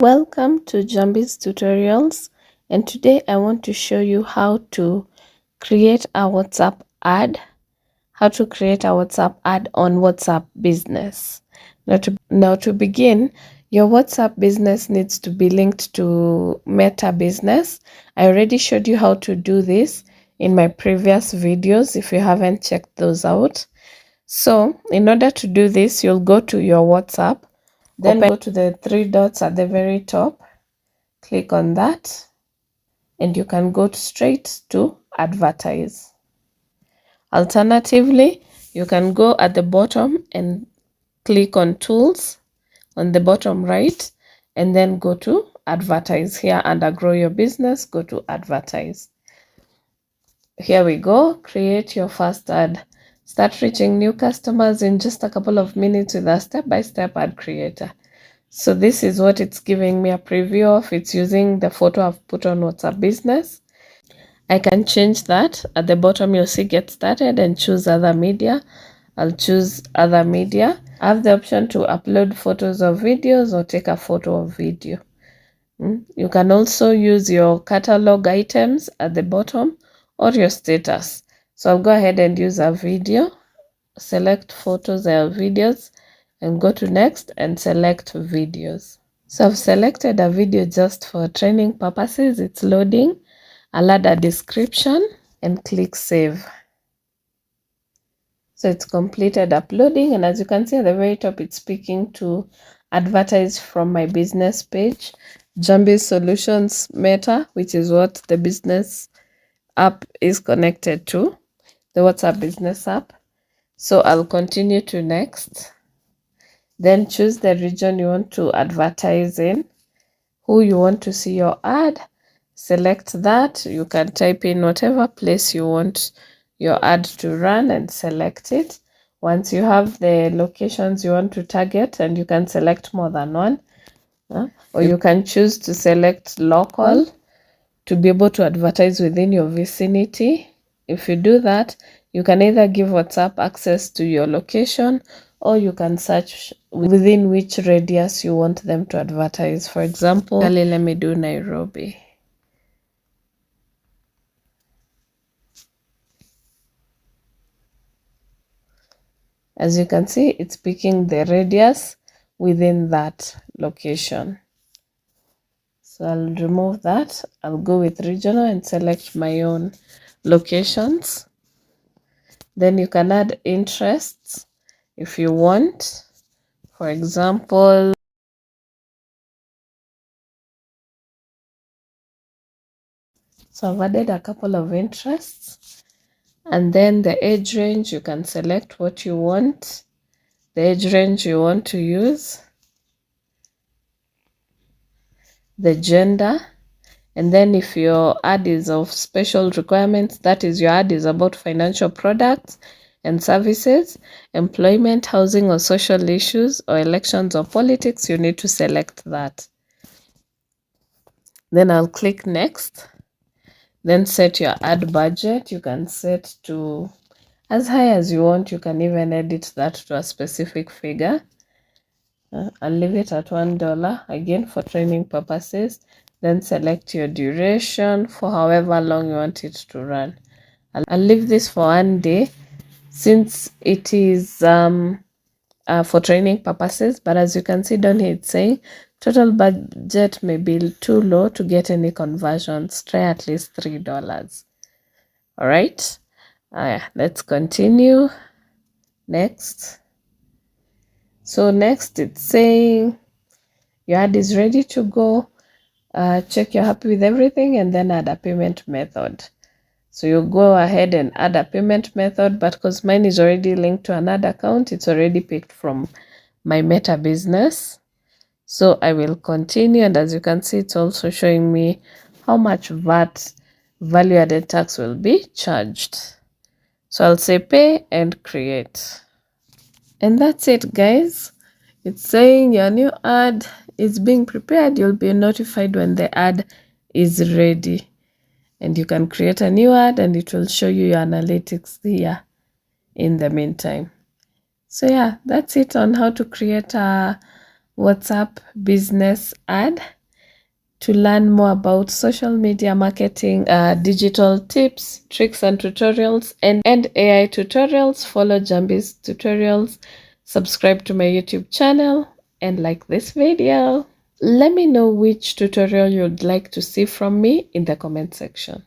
Welcome to Jambi's Tutorials, and today I want to show you how to create a WhatsApp ad, on WhatsApp Business. Now to begin, your WhatsApp Business needs to be linked to Meta Business. I already showed you how to do this in my previous videos if you haven't checked those out. So in order to do this, you'll go to your WhatsApp, then go to the three dots at the very top, click on that, and you can go straight to advertise. Alternatively, you can go at the bottom and click on tools on the bottom right, and then go to advertise. Here under grow your business, go to advertise. Here we go, create your first ad. Start reaching new customers in just a couple of minutes with a step-by-step ad creator. So this is what it's giving me a preview of. It's using the photo I've put on WhatsApp Business. I can change that. At the bottom you'll see get started and choose other media. I'll choose other media. I have the option to upload photos or videos or take a photo or video. You can also use your catalog items at the bottom or your status. So I'll go ahead and use a video, select photos or videos, and go to next and select videos. So I've selected a video just for training purposes. It's loading. I'll add a description and click save. So it's completed uploading, and as you can see at the very top, it's speaking to advertise from my business page, Jambi Solutions Meta, which is what the business app is connected to, the WhatsApp business app. So I'll continue to next. Then choose the region you want to advertise in, who you want to see your ad. Select that. You can type in whatever place you want your ad to run and select it. Once you have the locations you want to target, and you can select more than one, or you can choose to select local to be able to advertise within your vicinity. If you do that, you can either give WhatsApp access to your location, or you can search within which radius you want them to advertise. For example, let me do Nairobi. As you can see, it's picking the radius within that location. So I'll remove that. I'll go with regional and select my own locations. Then you can add interests if you want. For example, so I've added a couple of interests. And then the age range, you can select what you want, the age range you want to use, the gender, and then if your ad is of special requirements, that is your ad is about financial products and services, employment, housing or social issues, or elections or politics, you need to select that. Then I'll click next. Then set your ad budget. You can set to as high as you want. You can even edit that to a specific figure. I'll leave it at $1 again for training purposes. Then select your duration for however long you want it to run. I'll leave this for 1 day since it is for training purposes, but as you can see down here, it's saying total budget may be too low to get any conversions. Try at least $3. All right, let's continue. Next. So next it's saying your ad is ready to go. Check you're happy with everything, and then add a payment method. So you go ahead and add a payment method, but because mine is already linked to another account, it's already picked from my Meta Business. So I will continue, and as you can see, it's also showing me how much VAT, value added tax, will be charged. So I'll say pay and create. And that's it, guys. It's saying your new ad is being prepared. You'll be notified when the ad is ready. And you can create a new ad and it will show you your analytics here in the meantime. So yeah, that's it on how to create a WhatsApp business ad. To learn more about social media marketing, digital tips, tricks and tutorials, and AI tutorials, follow Jambi's tutorials, subscribe to my YouTube channel, and like this video. Let me know which tutorial you'd like to see from me in the comment section.